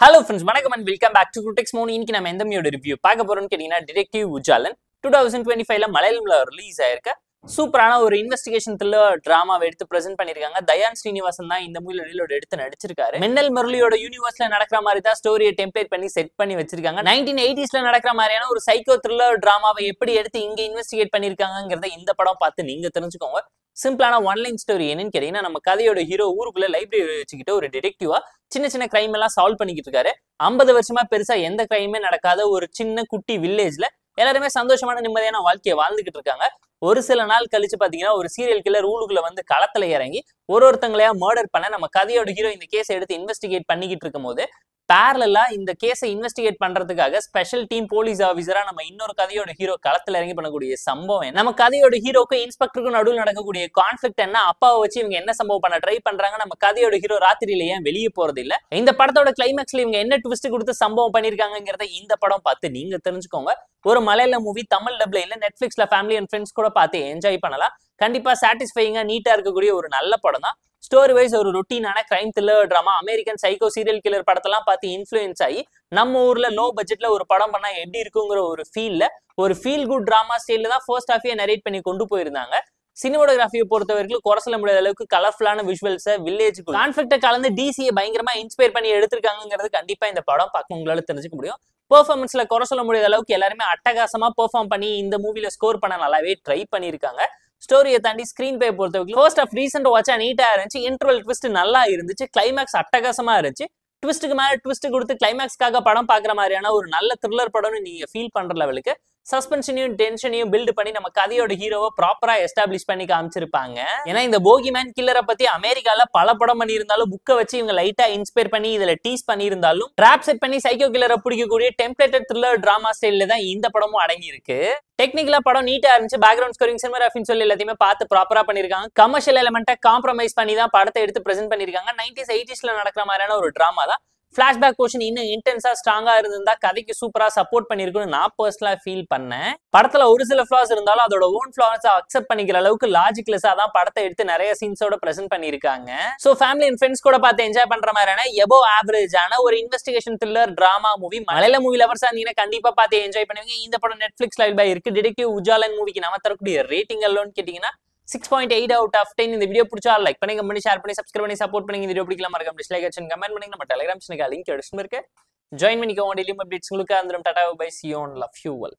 Hello friends, வணக்கம் and welcome back to Critex Moon. இன்னைக்கு நம்ம எந்த மூவியோட ரிவ்யூ பார்க்க போறோம்னு கேட்டீங்கன்னா டிடெக்டிவ் உஜாலன் 2025ல மலையாளம்ல ரிலீஸ் ஆயிருக்க சூப்பரான ஒரு இன்வெஸ்டிகேஷன் த்ரில்லர் டிராமாவை எடுத்து பிரசன்ட் பண்ணிருக்காங்க. தயான் ஸ்ரீனிவாசன் தான் இந்த மூவில ரீலோட் எடுத்து நடிச்சிருக்காரு. மின்னல் முரளியோட யூனிவர்ஸ்ல நடக்கிற மாதிரி தான் ஸ்டோரியை டெம்ப்ளேட் பண்ணி செட் பண்ணி வச்சிருக்காங்க. 1980sல நடக்கிற மாதிரியான ஒரு சைக்கோ த்ரில்லர் டிராமாவை எப்படி எடுத்து இங்க இன்வெஸ்டிகேட் பண்ணிருக்காங்கிறத இந்த படம் பார்த்து நீங்க தெரிஞ்சுக்கோங்க. சிம்பிளான ஒன்லைன் ஸ்டோரி என்னன்னு கேட்டீங்கன்னா, நம்ம கதையோட ஹீரோ ஊருக்குள்ள லைப்ரரி வச்சுக்கிட்டு ஒரு டிடெக்டிவா சின்ன சின்ன கிரைம் எல்லாம் சால்வ் பண்ணிக்கிட்டு இருக்காரு. 50 வருஷமா பெருசா எந்த கிரைமே நடக்காத ஒரு சின்ன குட்டி வில்லேஜ்ல எல்லாருமே சந்தோஷமான நிம்மதியான வாழ்க்கையை வாழ்ந்துகிட்டு இருக்காங்க. ஒரு சில நாள் கழிச்சு பாத்தீங்கன்னா, ஒரு சீரியல் கில்லர் ஊருக்குள்ள வந்து களத்துல இறங்கி ஒருத்தங்களையா மர்டர் பண்ண நம்ம கதையோட ஹீரோ இந்த கேஸை எடுத்து இன்வெஸ்டிகேட் பண்ணிக்கிட்டு இருக்கும் போது பேரலா இந்த கேஸை இன்வெஸ்டிகேட் பண்றதுக்காக ஸ்பெஷல் டீம் போலீஸ் ஆபீசரா நம்ம இன்னொரு கதையோட ஹீரோ களத்துல இறங்கி பண்ணக்கூடிய சம்பவம் நம்ம கதையோட ஹீரோக்கு இன்ஸ்பெக்டருக்கும் நடுவில் நடக்கக்கூடிய கான்ஃபிளிக்ட் என்ன, அப்பாவை வச்சு இவங்க என்ன சம்பவம் பண்ண ட்ரை பண்றாங்க, நம்ம கதையோட ஹீரோ ராத்திரியில ஏன் வெளியே போறது இல்ல, இந்த படத்தோட கிளைமேக்ஸ்ல இவங்க என்ன ட்விஸ்ட் கொடுத்து சம்பவம் பண்ணிருக்காங்கிறத இந்த படம் பார்த்து நீங்க தெரிஞ்சுக்கோங்க. ஒரு மலையாள மூவி தமிழ் டப்ல இல்ல நெட்ஃபிளிக்ஸ்ல ஃபேமிலி அண்ட் ஃப்ரெண்ட்ஸ் கூட பார்த்து என்ஜாய் பண்ணலாம். கண்டிப்பா சாட்டிஸ்ஃபைங்கா நீட்டா இருக்கக்கூடிய ஒரு நல்ல படம் தான். ஸ்டோரி வைஸ் ஒரு ரொட்டீனான crime thriller drama. American psycho serial killer படத்தெல்லாம் பார்த்து இன்ஃப்ளூயன்ஸ் ஆகி நம்ம ஊர்ல லோ பட்ஜெட்ல ஒரு படம் பண்ணா எப்படி இருக்குங்கிற ஒரு ஃபீல்ல ஒரு ஃபீல் குட் டிராமா ஸ்டைல்ல தான் ஃபர்ஸ்ட் ஹாஃபே நரேட் பண்ணி கொண்டு போயிருந்தாங்க. சினிமோகிராஃபியை பொறுத்த வரைக்கும் குறை சொல்ல முடியாத அளவுக்கு கலர்ஃபுல்லான விஷுவல்ஸை வில்லேஜுக்கு கான்ஃபிளிக்ட கலந்து டிசியை பயங்கரமா இன்ஸ்பயர் பண்ணி எடுத்திருக்காங்கிறது கண்டிப்பா இந்த படம் பார்க்க உங்களால தெரிஞ்சுக்க முடியும். பெர்ஃபார்மன்ஸ்ல குறை சொல்ல முடியாத அளவுக்கு எல்லாருமே அட்டகாசமா பெர்ஃபார்ம் பண்ணி இந்த மூவில ஸ்கோர் பண்ண நல்லாவே ட்ரை பண்ணியிருக்காங்க. ஸ்டோரியை தாண்டி ஸ்கிரீன் பிளே பொறுத்த வரைக்கும் ஃபர்ஸ்ட் ஆஃப் ரீசெண்ட் வாட்சா நீட்டா இருந்துச்சு. இன்டர்வல் ட்விஸ்ட் நல்லா இருந்துச்சு. கிளைமேக்ஸ் அட்டகாசமா இருந்துச்சு. ட்விஸ்ட்டுக்கு மேல ட்விஸ்ட் கொடுத்து கிளைமேக்ஸ்க்காக படம் பாக்குற மாதிரியான ஒரு நல்ல த்ரில்லர் படம்னு நீங்க ஃபீல் பண்ற லெவலுக்கு சஸ்பென்ஷனையும் டென்ஷனையும் பில்ட் பண்ணி நம்ம கதையோட ஹீரோவை ப்ராப்பரா எஸ்டாப்ளிஷ் பண்ணி காமிச்சிருப்பாங்க. ஏன்னா இந்த போகிமேன் கில்லரை பத்தி அமெரிக்கால பல படம் பண்ணியிருந்தாலும் புக்கை வச்சு இவங்க லைட்டா இன்ஸ்பயர் பண்ணி இதுல டீஸ் பண்ணியிருந்தாலும் ட்ராப் செட் பண்ணி சைக்கோ கில்லரை பிடிக்கக்கூடிய டெம்ப்ளேட்டட் த்ரில்லர் டிராமா ஸ்டைல்ல தான் இந்த படமும் அடங்கி இருக்கு. டெக்னிக்கலா படம் நீட்டா இருந்துச்சு. பேக்ரவுண்ட் ஸ்கோரிங் சினிமாகிராஃபின்னு சொல்லி எல்லாத்தையுமே பார்த்து ப்ராப்பரா பண்ணிருக்காங்க. கமர்ஷியல் எலிமெண்ட்டை காம்ப்ரமைஸ் பண்ணி தான் படத்தை எடுத்து பிரசென்ட் பண்ணிருக்காங்க. 90s 80sல நடக்கிற மாதிரியான ஒரு டிராமா தான். ஃபிளாஷ்பேக் போர்ஷன் இன்னும் இன்டென்ஸா ஸ்ட்ராங்கா இருந்தா கதைக்கு சூப்பரா சப்போர்ட் பண்ணிருக்குன்னு நான் பர்சனலா ஃபீல் பண்ணேன். படத்துல ஒரு சில ஃபிளாஸ் இருந்தாலும் அதோட ஓன் ஃபிளாஸ் அக்செப்ட் பண்ணிக்கிற அளவுக்கு லாஜிக்லெஸ்ஸா தான் படத்தை எடுத்து நிறைய சீன்ஸோட பிரசென்ட் பண்ணிருக்காங்க. சோ ஃபேமிலி அண்ட் ஃப்ரெண்ட்ஸ் கூட பார்த்து என்ஜாய் பண்ற மாதிரியான எபோவ் ஆவரேஜான ஒரு இன்வெஸ்டிகேஷன் த்ரில்லர் டிராமா மூவி. மலையாள மூவி லவர்ஸா இருந்தீங்கன்னா கண்டிப்பா பார்த்து என்ஜாய் பண்ணுவீங்க. இந்த படம் நெட்ஃபிளிக்ஸ் லைவ் இருக்கு. டிடெக்டிவ் உஜாலன் மூவிக்கு நம்ம தரக்கூடிய ரேட்டிங் எல்லோன்னு கேட்டீங்கன்னா 6.8 out of 10. இந்த வீடியோ பிடிச்சா லைக் பண்ணி, கமெண்ட் பண்ணி, ஷேர் பண்ணி, சப்ஸ்கிரைப் பண்ணி சப்போர்ட் பண்ணி. இந்த வீடியோ பிடிக்கலாம் மறக்காம டிஸ்லைக் ஆச்சு கமெண்ட் பண்ணி. நம்ம டெலிகிராம் சேனலுக்கு லிங்க் எடுத்து இருக்கு. ஜாயின் பண்ணிக்கோங்க. டெய்லி அப்டேட்ஸ் உங்களுக்கு வந்துடும். Tata bye, see you on, love you all.